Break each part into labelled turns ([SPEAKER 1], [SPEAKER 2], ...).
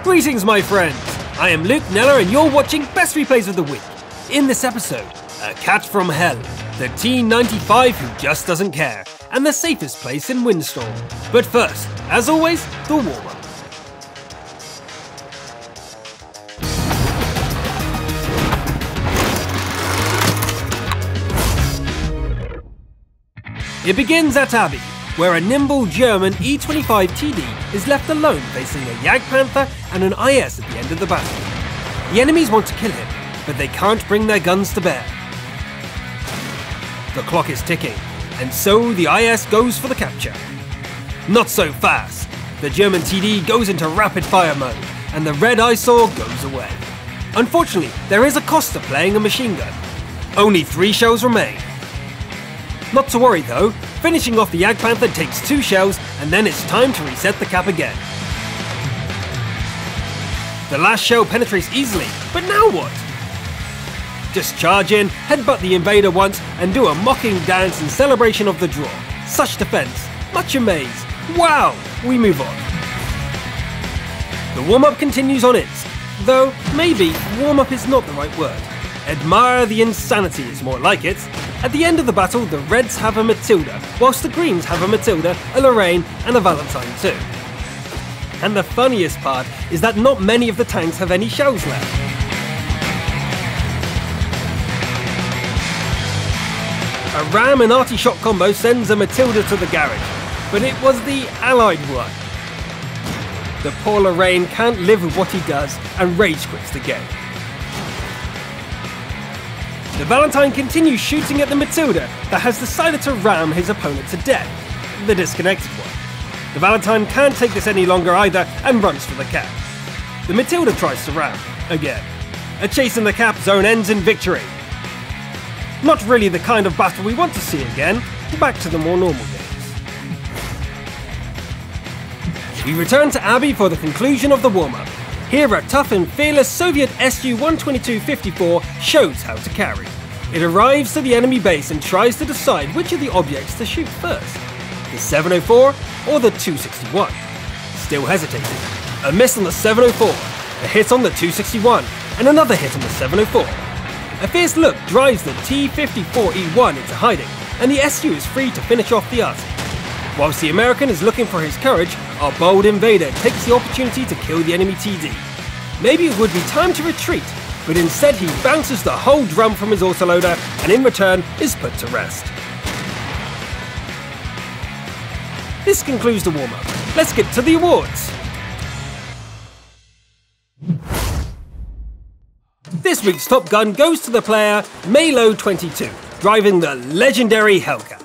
[SPEAKER 1] Greetings, my friends! I am Luke Neller and you're watching Best Replays of the Week. In this episode, a cat from hell, the T95 who just doesn't care, and the safest place in Windstorm. But first, as always, the warm-up. It begins at Abbey, where a nimble German E25 TD is left alone facing a Jagdpanther and an IS at the end of the battle. The enemies want to kill him, but they can't bring their guns to bear. The clock is ticking, and so the IS goes for the capture. Not so fast. The German TD goes into rapid fire mode, and the red eyesore goes away. Unfortunately, there is a Costa playing a machine gun. Only 3 shells remain. Not to worry though, finishing off the Jagdpanther takes 2 shells and then it's time to reset the cap again. The last shell penetrates easily, but now what? Just charge in, headbutt the invader once and do a mocking dance in celebration of the draw. Such defense, much amaze. Wow, we move on. The warm-up continues on its, though maybe warm-up is not the right word. Admire the insanity is more like it. At the end of the battle, the Reds have a Matilda, whilst the Greens have a Matilda, a Lorraine, and a Valentine too. And the funniest part is that not many of the tanks have any shells left. A Ram and Artie-shot combo sends a Matilda to the garage, but it was the Allied one. The poor Lorraine can't live with what he does and rage quits the game. The Valentine continues shooting at the Matilda that has decided to ram his opponent to death, the disconnected one. The Valentine can't take this any longer either and runs for the cap. The Matilda tries to ram, again. A chase in the cap zone ends in victory. Not really the kind of battle we want to see again, back to the more normal games. We return to Abbey for the conclusion of the warm-up. Here a tough and fearless Soviet Su-122-54 shows how to carry. It arrives to the enemy base and tries to decide which of the objects to shoot first, the 704 or the 261. Still hesitating. A miss on the 704, a hit on the 261, and another hit on the 704. A fierce look drives the T-54E1 into hiding, and the SU is free to finish off the Artie. Whilst the American is looking for his courage, our bold invader takes the opportunity to kill the enemy TD. Maybe it would be time to retreat, but instead he bounces the whole drum from his autoloader and in return is put to rest. This concludes the warm-up. Let's get to the awards. This week's Top Gun goes to the player Malo22, driving the legendary Hellcat.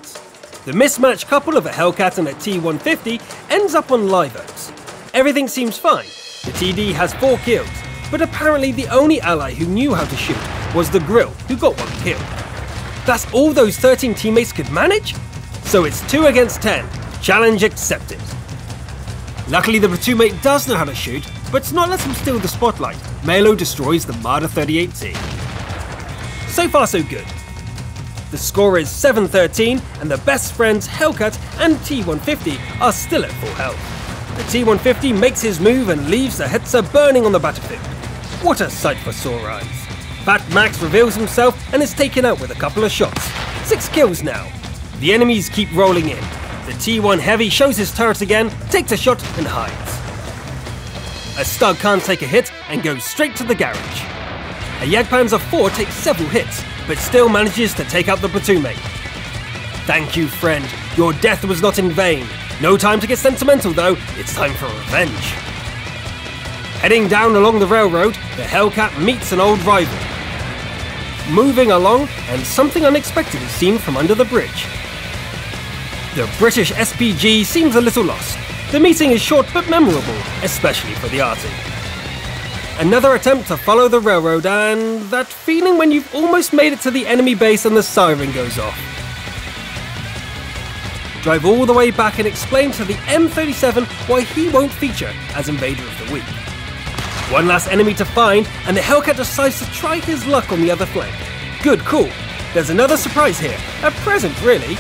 [SPEAKER 1] The mismatched couple of a Hellcat and a T-150 ends up on live oaks. Everything seems fine. The TD has 4 kills, but apparently the only ally who knew how to shoot was the Grill, who got 1 kill. That's all those 13 teammates could manage? So it's 2 against 10. Challenge accepted. Luckily the platoonmate does know how to shoot, but to not let him steal the spotlight, Malo destroys the Marder 38T. So far so good. The score is 7-13, and the best friends Hellcat and T-150 are still at full health. The T-150 makes his move and leaves the Hetzer burning on the battlefield. What a sight for sore eyes. Fat Max reveals himself and is taken out with a couple of shots. 6 kills now. The enemies keep rolling in. The T-1 Heavy shows his turret again, takes a shot and hides. A Stug can't take a hit and goes straight to the garage. A Jagdpanzer IV takes several hits, but still manages to take out the platoonmate. Thank you, friend. Your death was not in vain. No time to get sentimental though, it's time for revenge. Heading down along the railroad, the Hellcat meets an old rival. Moving along, and something unexpected is seen from under the bridge. The British SPG seems a little lost. The meeting is short but memorable, especially for the Artie. Another attempt to follow the railroad, and that feeling when you've almost made it to the enemy base and the siren goes off. Drive all the way back and explain to the M37 why he won't feature as Invader of the Week. One last enemy to find, and the Hellcat decides to try his luck on the other flank. Good call. There's another surprise here, a present really.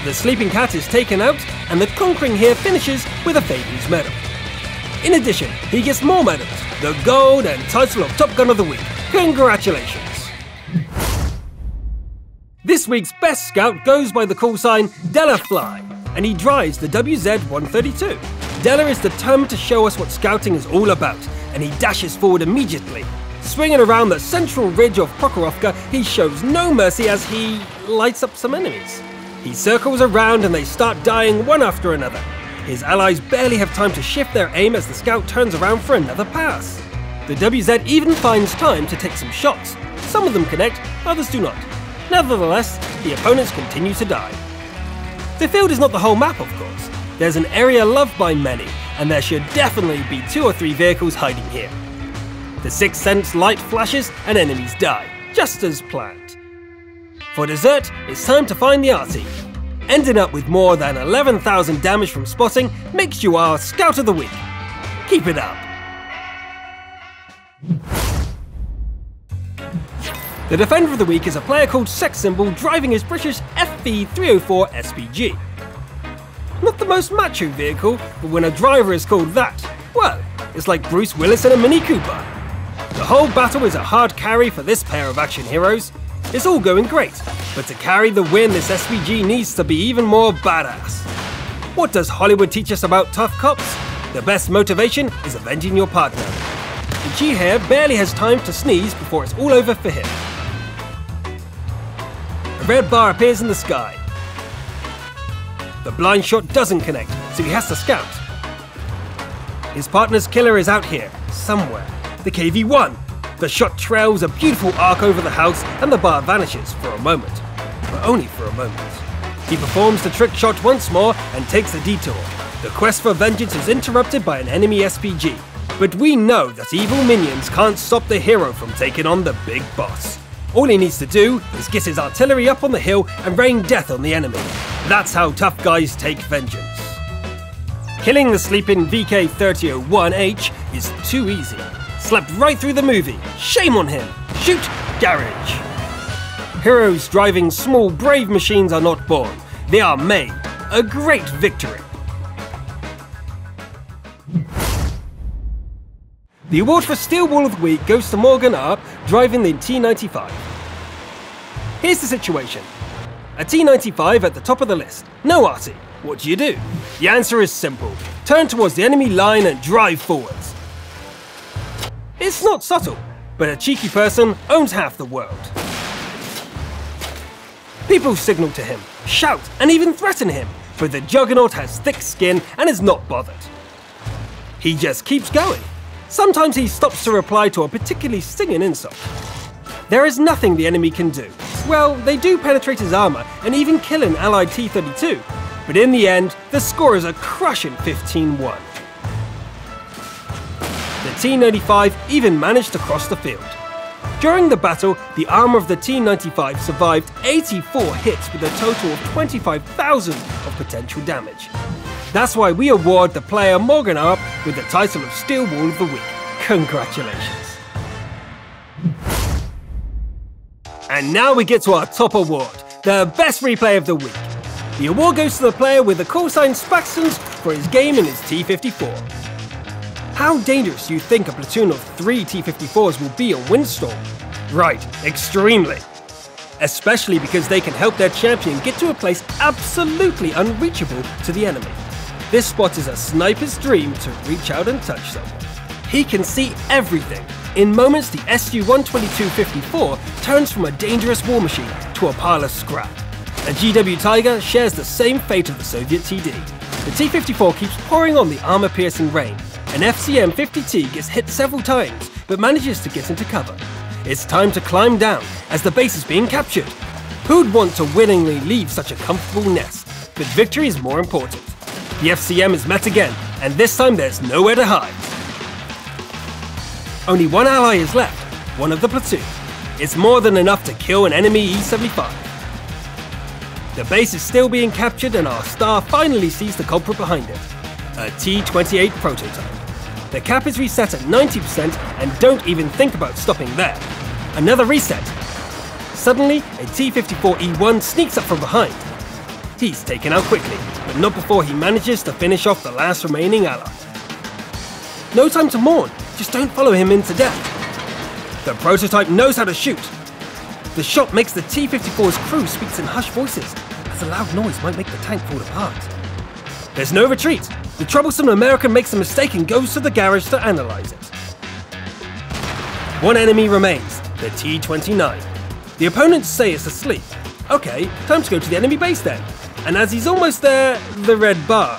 [SPEAKER 1] The Sleeping Cat is taken out, and the Conquering here finishes with a Fabian's Medal. In addition, he gets more medals, the gold and title of Top Gun of the Week. Congratulations! This week's best scout goes by the call sign Della Fly, and he drives the WZ-132. Della is determined to show us what scouting is all about, and he dashes forward immediately. Swinging around the central ridge of Prokhorovka, he shows no mercy as he lights up some enemies. He circles around and they start dying one after another. His allies barely have time to shift their aim as the scout turns around for another pass. The WZ even finds time to take some shots. Some of them connect, others do not. Nevertheless, the opponents continue to die. The field is not the whole map, of course. There's an area loved by many, and there should definitely be 2 or 3 vehicles hiding here. The Sixth Sense light flashes and enemies die, just as planned. For dessert, it's time to find the arty. Ending up with more than 11,000 damage from spotting makes you our Scout of the Week. Keep it up. The Defender of the Week is a player called Sex Symbol driving his British FV304 SPG. Not the most macho vehicle, but when a driver is called that, well, it's like Bruce Willis in a Mini Cooper. The whole battle is a hard carry for this pair of action heroes. It's all going great, but to carry the win, this SPG needs to be even more badass. What does Hollywood teach us about tough cops? The best motivation is avenging your partner. The G here barely has time to sneeze before it's all over for him. A red bar appears in the sky. The blind shot doesn't connect, so he has to scout. His partner's killer is out here, somewhere. The KV-1. The shot trails a beautiful arc over the house and the bar vanishes for a moment. But only for a moment. He performs the trick shot once more and takes a detour. The quest for vengeance is interrupted by an enemy SPG. But we know that evil minions can't stop the hero from taking on the big boss. All he needs to do is get his artillery up on the hill and rain death on the enemy. That's how tough guys take vengeance. Killing the sleeping VK-3001H is too easy. Slapped right through the movie. Shame on him. Shoot, garage. Heroes driving small, brave machines are not born. They are made. A great victory. The award for Steel Wall of the Week goes to Morgan Arp driving the T95. Here's the situation. A T95 at the top of the list. No arty. What do? The answer is simple. Turn towards the enemy line and drive forwards. It's not subtle, but a cheeky person owns half the world. People signal to him, shout, and even threaten him, but the Juggernaut has thick skin and is not bothered. He just keeps going. Sometimes he stops to reply to a particularly stinging insult. There is nothing the enemy can do. Well, they do penetrate his armor and even kill an allied T-32, but in the end, the score is a crushing 15-1. The T-95 even managed to cross the field. During the battle, the armor of the T-95 survived 84 hits with a total of 25,000 of potential damage. That's why we award the player Morgan Arp with the title of Steel Wall of the Week. Congratulations. And now we get to our top award, the Best Replay of the Week. The award goes to the player with the call sign Spaxtons for his game in his T-54. How dangerous do you think a platoon of 3 T-54s will be on Windstorm? Right, extremely. Especially because they can help their champion get to a place absolutely unreachable to the enemy. This spot is a sniper's dream to reach out and touch someone. He can see everything. In moments, the Su-122-54 turns from a dangerous war machine to a pile of scrap. A GW Tiger shares the same fate of the Soviet TD. The T-54 keeps pouring on the armor-piercing rain. An FCM-50T gets hit several times, but manages to get into cover. It's time to climb down, as the base is being captured. Who'd want to willingly leave such a comfortable nest? But victory is more important. The FCM is met again, and this time there's nowhere to hide. Only one ally is left, one of the platoon. It's more than enough to kill an enemy E-75. The base is still being captured and our star finally sees the culprit behind it. A T-28 prototype. The cap is reset at 90% and don't even think about stopping there. Another reset. Suddenly, a T-54E1 sneaks up from behind. He's taken out quickly, but not before he manages to finish off the last remaining ally. No time to mourn, just don't follow him into death. The prototype knows how to shoot. The shot makes the T-54's crew speak in hushed voices, as a loud noise might make the tank fall apart. There's no retreat. The troublesome American makes a mistake and goes to the garage to analyze it. One enemy remains, the T-29. The opponents say it's asleep. Okay, time to go to the enemy base then. And as he's almost there, the red bar.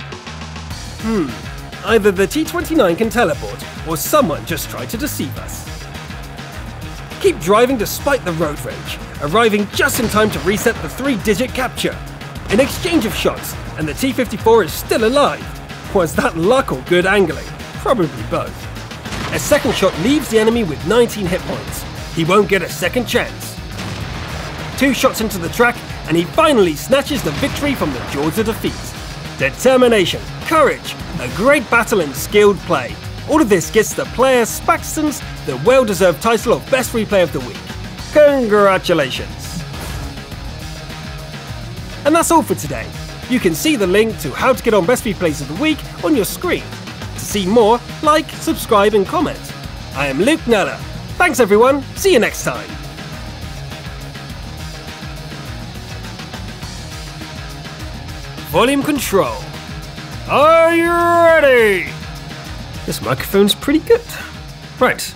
[SPEAKER 1] Either the T-29 can teleport, or someone just tried to deceive us. Keep driving despite the road rage, arriving just in time to reset the 3-digit capture. An exchange of shots, and the T-54 is still alive. Was that luck or good angling? Probably both. A second shot leaves the enemy with 19 hit points. He won't get a second chance. 2 shots into the track, and he finally snatches the victory from the jaws of defeat. Determination, courage, a great battle and skilled play. All of this gets the player Spaxton's the well-deserved title of Best Replay of the Week. Congratulations! And that's all for today. You can see the link to how to get on Best Replays of the Week on your screen. To see more, like, subscribe and comment. I am Luke Neller. Thanks everyone, see you next time. Volume control. Are you ready? This microphone's pretty good. Right,